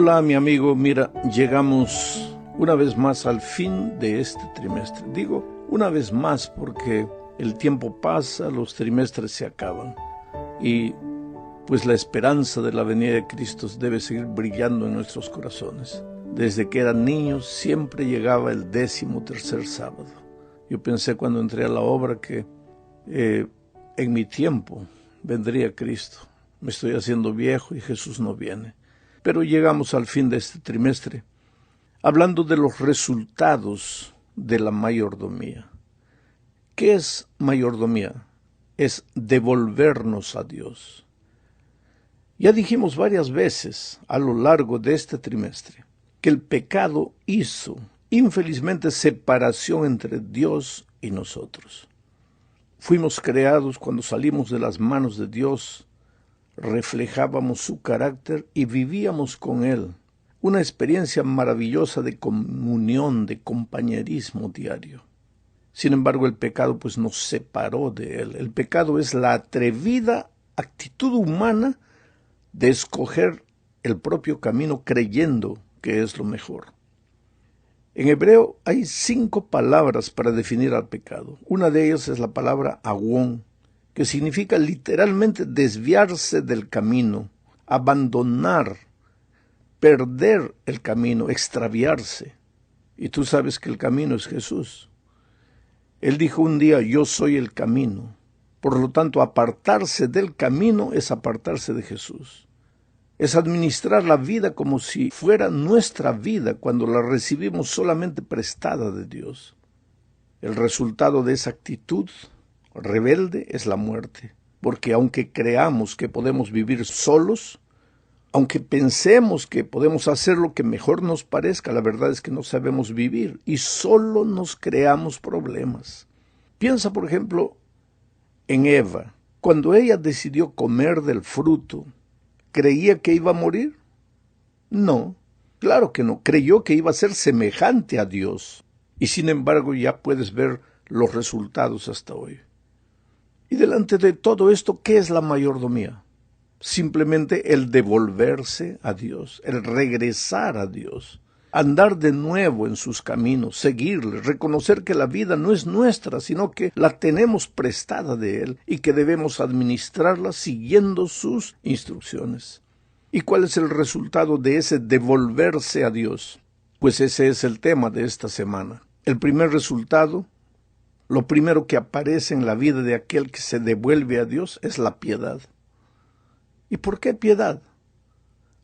Hola mi amigo, mira, llegamos una vez más al fin de este trimestre. Digo una vez más porque el tiempo pasa, los trimestres se acaban y pues la esperanza de la venida de Cristo debe seguir brillando en nuestros corazones. Desde que eran niños siempre llegaba el 13º sábado. Yo pensé cuando entré a la obra que en mi tiempo vendría Cristo. Me estoy haciendo viejo y Jesús no viene. Pero llegamos al fin de este trimestre, hablando de los resultados de la mayordomía. ¿Qué es mayordomía? Es devolvernos a Dios. Ya dijimos varias veces a lo largo de este trimestre que el pecado hizo, infelizmente, separación entre Dios y nosotros. Fuimos creados cuando salimos de las manos de Dios, reflejábamos su carácter y vivíamos con Él. Una experiencia maravillosa de comunión, de compañerismo diario. Sin embargo, el pecado pues nos separó de Él. El pecado es la atrevida actitud humana de escoger el propio camino creyendo que es lo mejor. En hebreo hay 5 palabras para definir al pecado. Una de ellas es la palabra awón, que significa literalmente desviarse del camino, abandonar, perder el camino, extraviarse. Y tú sabes que el camino es Jesús. Él dijo un día, yo soy el camino. Por lo tanto, apartarse del camino es apartarse de Jesús. Es administrar la vida como si fuera nuestra vida cuando la recibimos solamente prestada de Dios. El resultado de esa actitud rebelde es la muerte, porque aunque creamos que podemos vivir solos, aunque pensemos que podemos hacer lo que mejor nos parezca, la verdad es que no sabemos vivir y solo nos creamos problemas. Piensa, por ejemplo, en Eva. Cuando ella decidió comer del fruto, ¿creía que iba a morir? No, claro que no. Creyó que iba a ser semejante a Dios. Y sin embargo ya puedes ver los resultados hasta hoy. Y delante de todo esto, ¿qué es la mayordomía? Simplemente el devolverse a Dios, el regresar a Dios, andar de nuevo en sus caminos, seguirle, reconocer que la vida no es nuestra, sino que la tenemos prestada de Él y que debemos administrarla siguiendo sus instrucciones. ¿Y cuál es el resultado de ese devolverse a Dios? Pues ese es el tema de esta semana. El primer resultado, lo primero que aparece en la vida de aquel que se devuelve a Dios es la piedad. ¿Y por qué piedad?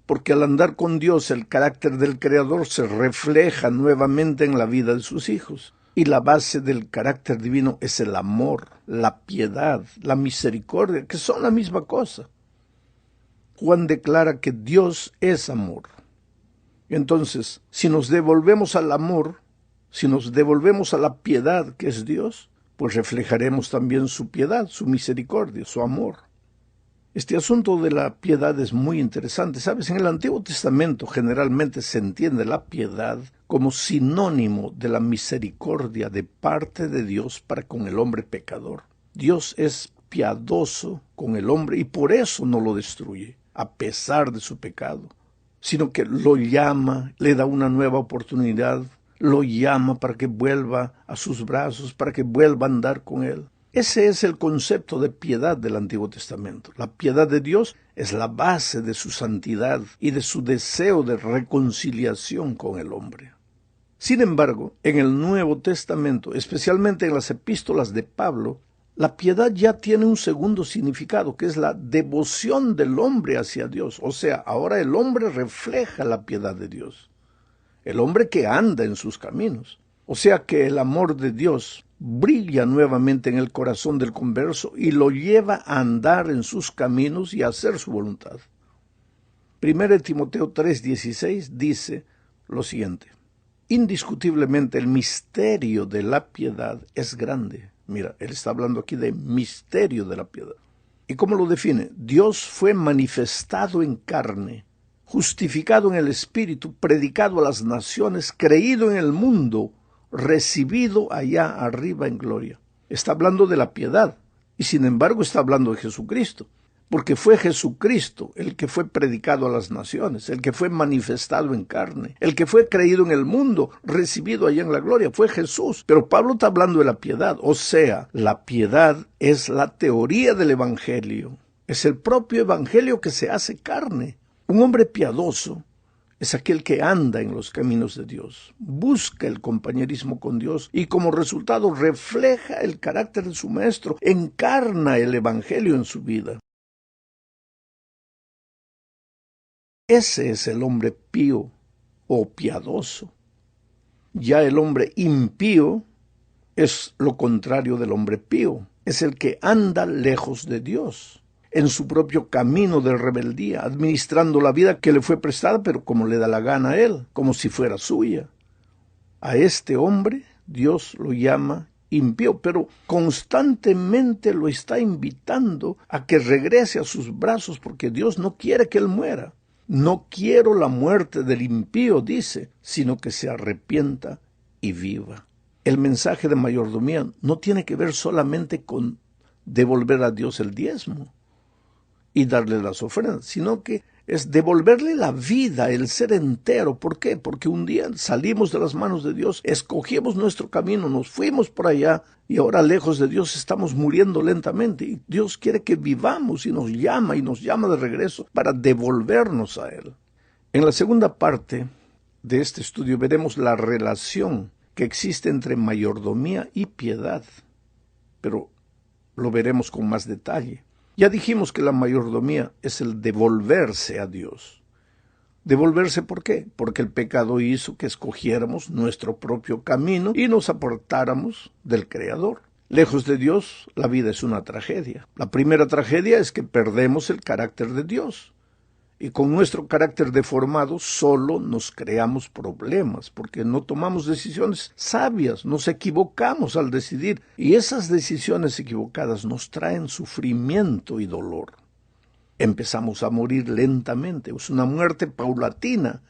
Porque al andar con Dios el carácter del Creador se refleja nuevamente en la vida de sus hijos. Y la base del carácter divino es el amor, la piedad, la misericordia, que son la misma cosa. Juan declara que Dios es amor. Entonces, si nos devolvemos al amor, si nos devolvemos a la piedad que es Dios, pues reflejaremos también su piedad, su misericordia, su amor. Este asunto de la piedad es muy interesante. ¿Sabes? En el Antiguo Testamento generalmente se entiende la piedad como sinónimo de la misericordia de parte de Dios para con el hombre pecador. Dios es piadoso con el hombre y por eso no lo destruye, a pesar de su pecado, sino que lo llama, le da una nueva oportunidad, lo llama para que vuelva a sus brazos, para que vuelva a andar con Él. Ese es el concepto de piedad del Antiguo Testamento. La piedad de Dios es la base de su santidad y de su deseo de reconciliación con el hombre. Sin embargo, en el Nuevo Testamento, especialmente en las epístolas de Pablo, la piedad ya tiene un segundo significado, que es la devoción del hombre hacia Dios. O sea, ahora el hombre refleja la piedad de Dios. El hombre que anda en sus caminos. O sea que el amor de Dios brilla nuevamente en el corazón del converso y lo lleva a andar en sus caminos y a hacer su voluntad. 1 Timoteo 3:16 dice lo siguiente: indiscutiblemente el misterio de la piedad es grande. Mira, él está hablando aquí de misterio de la piedad. ¿Y cómo lo define? Dios fue manifestado en carne, justificado en el Espíritu, predicado a las naciones, creído en el mundo, recibido allá arriba en gloria. Está hablando de la piedad y sin embargo está hablando de Jesucristo. porque fue Jesucristo el que fue predicado a las naciones, el que fue manifestado en carne, el que fue creído en el mundo, recibido allá en la gloria, fue Jesús. Pero Pablo está hablando de la piedad, o sea, la piedad es la teoría del evangelio, es el propio evangelio que se hace carne. Un hombre piadoso es aquel que anda en los caminos de Dios, busca el compañerismo con Dios y como resultado refleja el carácter de su maestro, encarna el evangelio en su vida. Ese es el hombre pío o piadoso. Ya el hombre impío es lo contrario del hombre pío, es el que anda lejos de Dios, en su propio camino de rebeldía, administrando la vida que le fue prestada, pero como le da la gana a él, como si fuera suya. A este hombre Dios lo llama impío, pero constantemente lo está invitando a que regrese a sus brazos, porque Dios no quiere que él muera. No quiero la muerte del impío, dice, sino que se arrepienta y viva. El mensaje de mayordomía no tiene que ver solamente con devolver a Dios el diezmo y darle las ofrendas, sino que es devolverle la vida, el ser entero. ¿Por qué? Porque un día salimos de las manos de Dios, escogimos nuestro camino, nos fuimos por allá y ahora lejos de Dios estamos muriendo lentamente. Y Dios quiere que vivamos y nos llama de regreso para devolvernos a Él. En la segunda parte de este estudio veremos la relación que existe entre mayordomía y piedad, pero lo veremos con más detalle. Ya dijimos que la mayordomía es el devolverse a Dios. ¿Devolverse por qué? Porque el pecado hizo que escogiéramos nuestro propio camino y nos apartáramos del Creador. Lejos de Dios, la vida es una tragedia. La primera tragedia es que perdemos el carácter de Dios. Y con nuestro carácter deformado solo nos creamos problemas, porque no tomamos decisiones sabias, nos equivocamos al decidir, y esas decisiones equivocadas nos traen sufrimiento y dolor. Empezamos a morir lentamente, es una muerte paulatina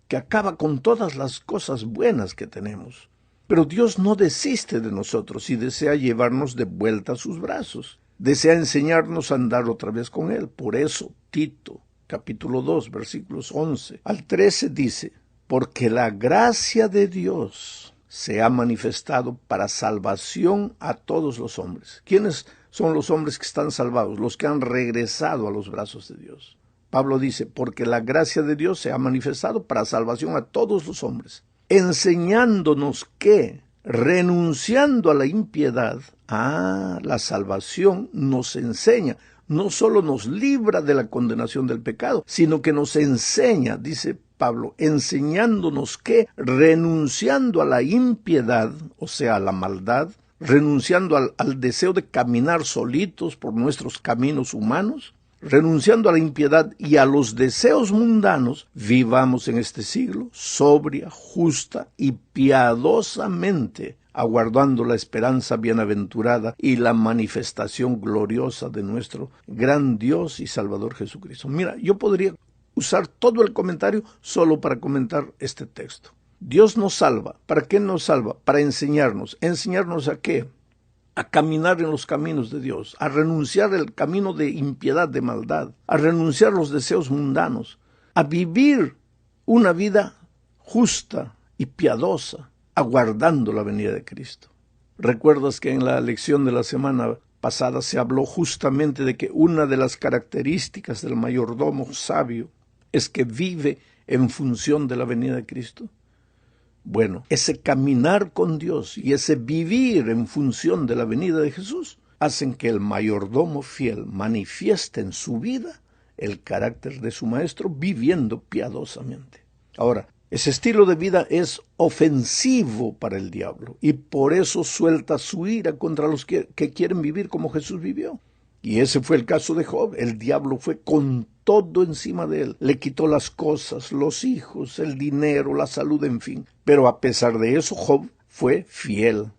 que acaba con todas las cosas buenas que tenemos. Pero Dios no desiste de nosotros y desea llevarnos de vuelta a sus brazos, desea enseñarnos a andar otra vez con Él. Por eso, Tito capítulo 2, versículos 11 al 13 dice, porque la gracia de Dios se ha manifestado para salvación a todos los hombres. ¿Quiénes son los hombres que están salvados? Los que han regresado a los brazos de Dios. Pablo dice, porque la gracia de Dios se ha manifestado para salvación a todos los hombres, enseñándonos que, renunciando a la impiedad, la salvación nos enseña. No solo nos libra de la condenación del pecado, sino que nos enseña, dice Pablo, enseñándonos que renunciando a la impiedad, o sea, a la maldad, renunciando al deseo de caminar solitos por nuestros caminos humanos, renunciando a la impiedad y a los deseos mundanos, vivamos en este siglo sobria, justa y piadosamente, aguardando la esperanza bienaventurada y la manifestación gloriosa de nuestro gran Dios y Salvador Jesucristo. Mira, yo podría usar todo el comentario solo para comentar este texto. Dios nos salva. ¿Para qué nos salva? Para enseñarnos. ¿Enseñarnos a qué? A caminar en los caminos de Dios, a renunciar el camino de impiedad, de maldad, a renunciar los deseos mundanos, a vivir una vida justa y piadosa, aguardando la venida de Cristo. ¿Recuerdas que en la lección de la semana pasada se habló justamente de que una de las características del mayordomo sabio es que vive en función de la venida de Cristo? Bueno, ese caminar con Dios y ese vivir en función de la venida de Jesús hacen que el mayordomo fiel manifieste en su vida el carácter de su maestro viviendo piadosamente. Ahora, ese estilo de vida es ofensivo para el diablo y por eso suelta su ira contra los que quieren vivir como Jesús vivió. Y ese fue el caso de Job. El diablo fue con todo encima de él. Le quitó las cosas, los hijos, el dinero, la salud, en fin. Pero a pesar de eso, Job fue fiel.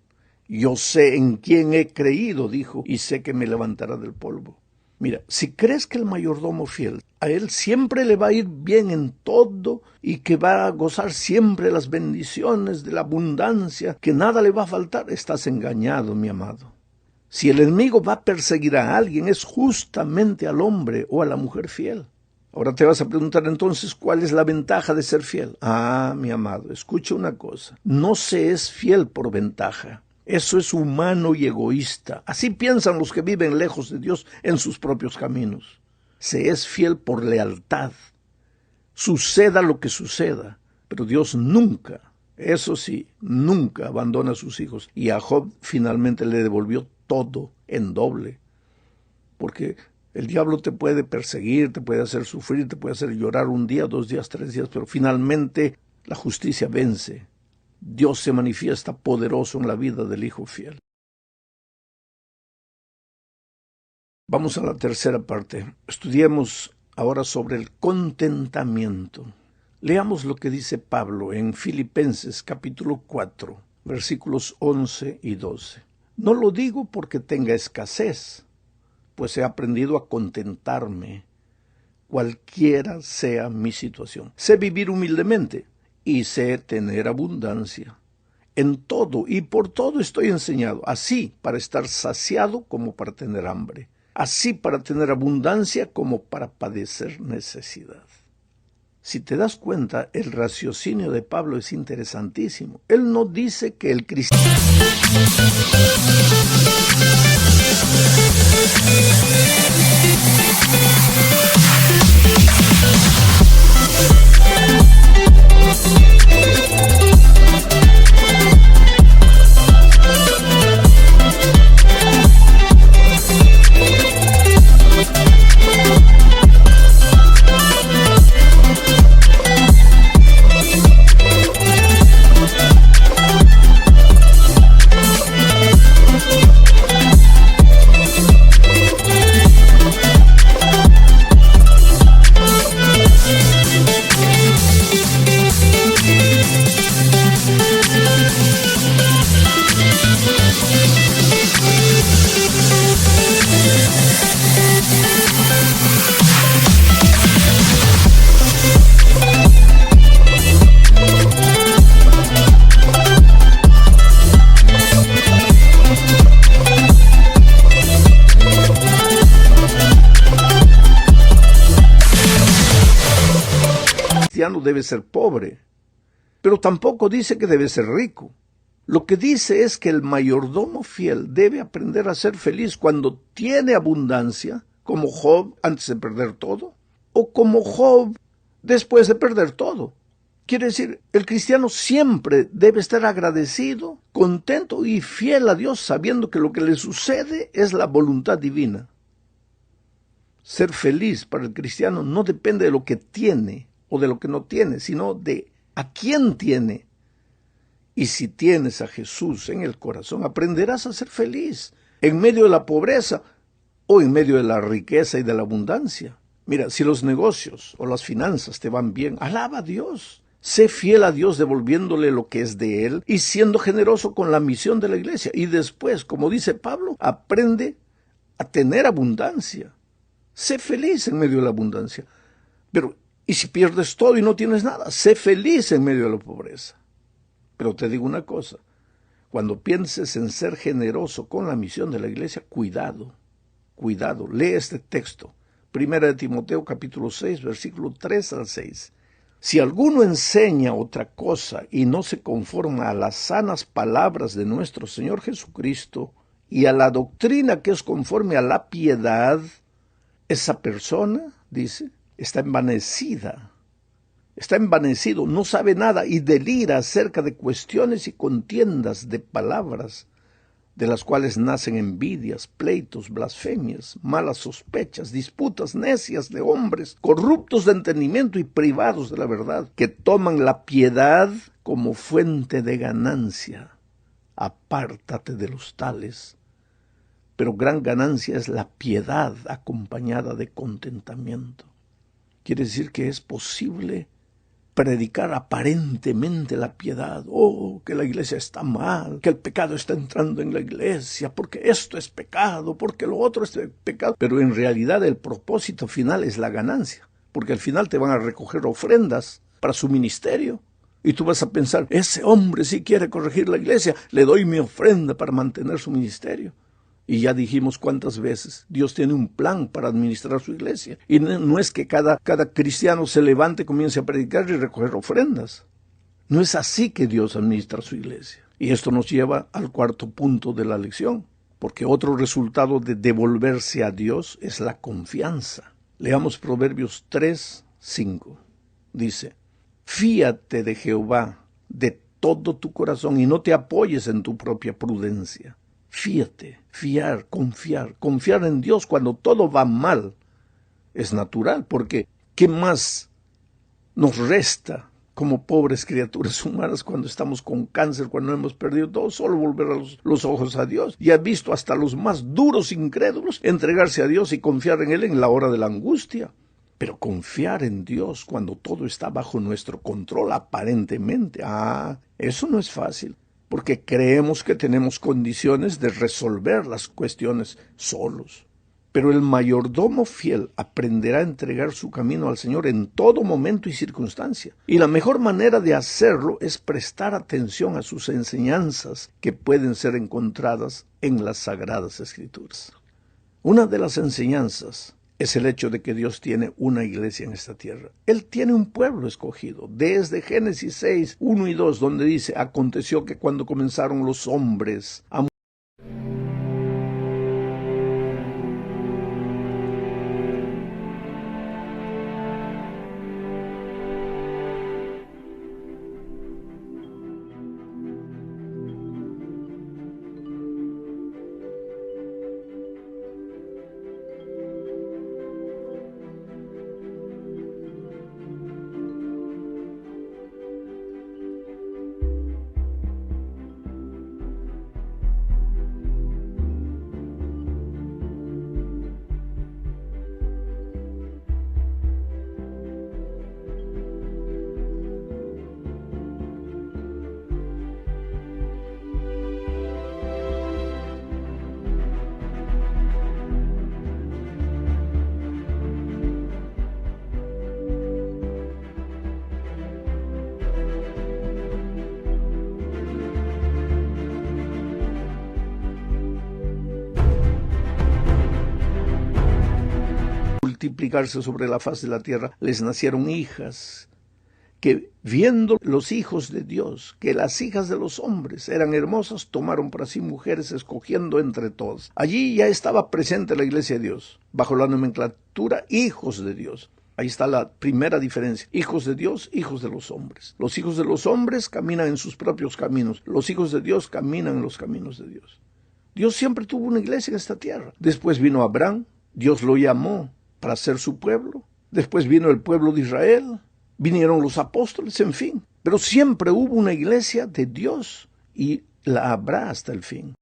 Yo sé en quién he creído, dijo, y sé que me levantará del polvo. Mira, si crees que el mayordomo fiel, a él siempre le va a ir bien en todo y que va a gozar siempre las bendiciones de la abundancia, que nada le va a faltar, estás engañado, mi amado. Si el enemigo va a perseguir a alguien, es justamente al hombre o a la mujer fiel. Ahora te vas a preguntar entonces, ¿cuál es la ventaja de ser fiel? Ah, mi amado, escucha una cosa. No se es fiel por ventaja. Eso es humano y egoísta. Así piensan los que viven lejos de Dios en sus propios caminos. Se es fiel por lealtad. Suceda lo que suceda. Pero Dios nunca, eso sí, nunca abandona a sus hijos. Y a Job finalmente le devolvió todo en doble. Porque el diablo te puede perseguir, te puede hacer sufrir, te puede hacer llorar un día, 2 días, 3 días, pero finalmente la justicia vence. Dios se manifiesta poderoso en la vida del hijo fiel. Vamos a la tercera parte. Estudiemos ahora sobre el contentamiento. Leamos lo que dice Pablo en Filipenses capítulo 4, versículos 11 y 12. No lo digo porque tenga escasez, pues he aprendido a contentarme, cualquiera sea mi situación. Sé vivir humildemente y sé tener abundancia. En todo y por todo estoy enseñado, así para estar saciado como para tener hambre, así para tener abundancia como para padecer necesidad. Si te das cuenta, el raciocinio de Pablo es interesantísimo. Él no dice que el cristiano... debe ser pobre, pero tampoco dice que debe ser rico. Lo que dice es que el mayordomo fiel debe aprender a ser feliz cuando tiene abundancia, como Job antes de perder todo, o como Job después de perder todo. Quiere decir, el cristiano siempre debe estar agradecido, contento y fiel a Dios, sabiendo que lo que le sucede es la voluntad divina. Ser feliz para el cristiano no depende de lo que tiene o de lo que no tiene, sino de a quién tiene. Y si tienes a Jesús en el corazón, aprenderás a ser feliz en medio de la pobreza o en medio de la riqueza y de la abundancia. Mira, si los negocios o las finanzas te van bien, alaba a Dios. Sé fiel a Dios devolviéndole lo que es de Él y siendo generoso con la misión de la iglesia. Y después, como dice Pablo, aprende a tener abundancia. Sé feliz en medio de la abundancia. Pero y si pierdes todo y no tienes nada, sé feliz en medio de la pobreza. Pero te digo una cosa, cuando pienses en ser generoso con la misión de la iglesia, cuidado, lee este texto. 1 Timoteo capítulo 6, versículo 3 al 6. Si alguno enseña otra cosa y no se conforma a las sanas palabras de nuestro Señor Jesucristo y a la doctrina que es conforme a la piedad, esa persona, dice, está envanecido, no sabe nada y delira acerca de cuestiones y contiendas de palabras, de las cuales nacen envidias, pleitos, blasfemias, malas sospechas, disputas necias de hombres, corruptos de entendimiento y privados de la verdad, que toman la piedad como fuente de ganancia. Apártate de los tales. Pero gran ganancia es la piedad acompañada de contentamiento. Quiere decir que es posible predicar aparentemente la piedad. Oh, que la iglesia está mal, que el pecado está entrando en la iglesia, porque esto es pecado, porque lo otro es pecado. Pero en realidad el propósito final es la ganancia, porque al final te van a recoger ofrendas para su ministerio. Y tú vas a pensar, ese hombre sí quiere corregir la iglesia, le doy mi ofrenda para mantener su ministerio. Y ya dijimos cuántas veces, Dios tiene un plan para administrar su iglesia. Y no es que cada cristiano se levante, comience a predicar y recoger ofrendas. No es así que Dios administra su iglesia. Y esto nos lleva al cuarto punto de la lección, porque otro resultado de devolverse a Dios es la confianza. Leamos Proverbios 3:5. Dice, fíate de Jehová de todo tu corazón y no te apoyes en tu propia prudencia. Fíate, fiar, confiar en Dios cuando todo va mal. Es natural, porque ¿qué más nos resta como pobres criaturas humanas cuando estamos con cáncer, cuando hemos perdido todo? Solo volver los ojos a Dios. Y ha visto hasta los más duros incrédulos entregarse a Dios y confiar en Él en la hora de la angustia. Pero confiar en Dios cuando todo está bajo nuestro control aparentemente, eso no es fácil, porque creemos que tenemos condiciones de resolver las cuestiones solos. Pero el mayordomo fiel aprenderá a entregar su camino al Señor en todo momento y circunstancia. Y la mejor manera de hacerlo es prestar atención a sus enseñanzas que pueden ser encontradas en las Sagradas Escrituras. Una de las enseñanzas es el hecho de que Dios tiene una iglesia en esta tierra. Él tiene un pueblo escogido. Desde Génesis 6, 1 y 2, donde dice, aconteció que cuando comenzaron los hombres a multiplicarse sobre la faz de la tierra, les nacieron hijas, que viendo los hijos de Dios, que las hijas de los hombres eran hermosas, tomaron para sí mujeres, escogiendo entre todas. Allí ya estaba presente la iglesia de Dios, bajo la nomenclatura hijos de Dios. Ahí está la primera diferencia. Hijos de Dios, hijos de los hombres. Los hijos de los hombres caminan en sus propios caminos. Los hijos de Dios caminan en los caminos de Dios. Dios siempre tuvo una iglesia en esta tierra. Después vino Abraham, Dios lo llamó para ser su pueblo. Después vino el pueblo de Israel, vinieron los apóstoles, en fin. Pero siempre hubo una iglesia de Dios y la habrá hasta el fin.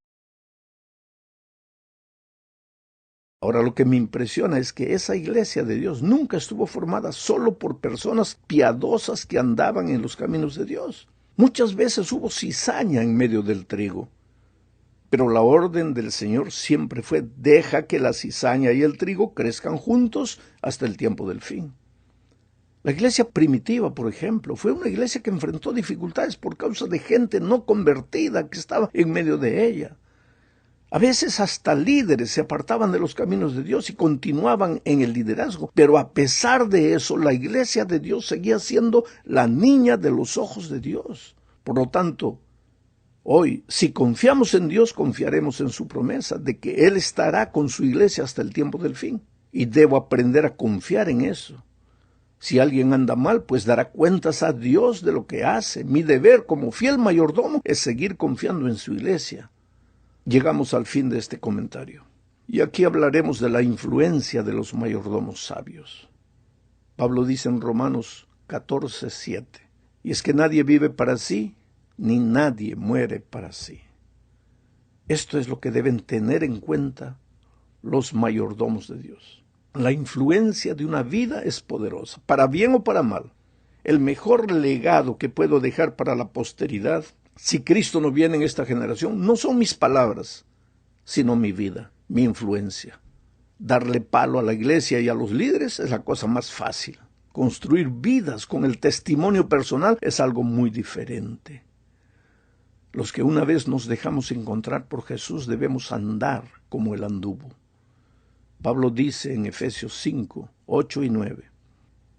Ahora lo que me impresiona es que esa iglesia de Dios nunca estuvo formada solo por personas piadosas que andaban en los caminos de Dios. Muchas veces hubo cizaña en medio del trigo. Pero la orden del Señor siempre fue, deja que la cizaña y el trigo crezcan juntos hasta el tiempo del fin. La iglesia primitiva, por ejemplo, fue una iglesia que enfrentó dificultades por causa de gente no convertida que estaba en medio de ella. A veces hasta líderes se apartaban de los caminos de Dios y continuaban en el liderazgo, pero a pesar de eso, la iglesia de Dios seguía siendo la niña de los ojos de Dios. Por lo tanto, hoy, si confiamos en Dios, confiaremos en su promesa de que Él estará con su iglesia hasta el tiempo del fin. Y debo aprender a confiar en eso. Si alguien anda mal, pues dará cuentas a Dios de lo que hace. Mi deber como fiel mayordomo es seguir confiando en su iglesia. Llegamos al fin de este comentario. Y aquí hablaremos de la influencia de los mayordomos sabios. Pablo dice en Romanos 14:7, y es que nadie vive para sí, ni nadie muere para sí. Esto es lo que deben tener en cuenta los mayordomos de Dios. La influencia de una vida es poderosa, para bien o para mal. El mejor legado que puedo dejar para la posteridad, si Cristo no viene en esta generación, no son mis palabras, sino mi vida, mi influencia. Darle palo a la iglesia y a los líderes es la cosa más fácil. Construir vidas con el testimonio personal es algo muy diferente. Los que una vez nos dejamos encontrar por Jesús debemos andar como Él anduvo. Pablo dice en Efesios 5, 8 y 9,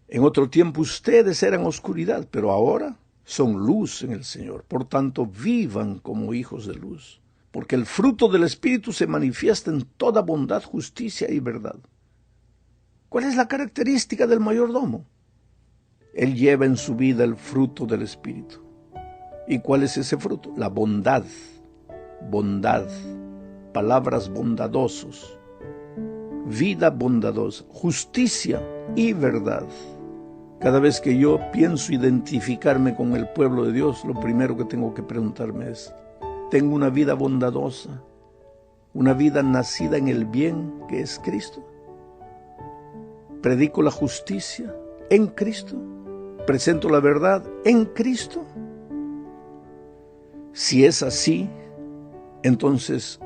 en otro tiempo ustedes eran oscuridad, pero ahora son luz en el Señor. Por tanto, vivan como hijos de luz, porque el fruto del Espíritu se manifiesta en toda bondad, justicia y verdad. ¿Cuál es la característica del mayordomo? Él lleva en su vida el fruto del Espíritu. ¿Y cuál es ese fruto? La bondad, bondad, palabras bondadosos, vida bondadosa, justicia y verdad. Cada vez que yo pienso identificarme con el pueblo de Dios, lo primero que tengo que preguntarme es, ¿tengo una vida bondadosa? ¿Una vida nacida en el bien que es Cristo? ¿Predico la justicia en Cristo? ¿Presento la verdad en Cristo? Si es así, entonces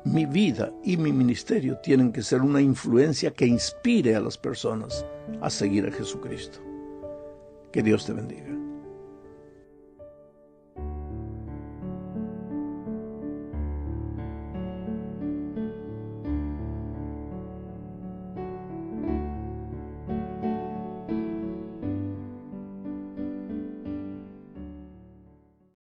mi vida y mi ministerio tienen que ser una influencia que inspire a las personas a seguir a Jesucristo. Que Dios te bendiga.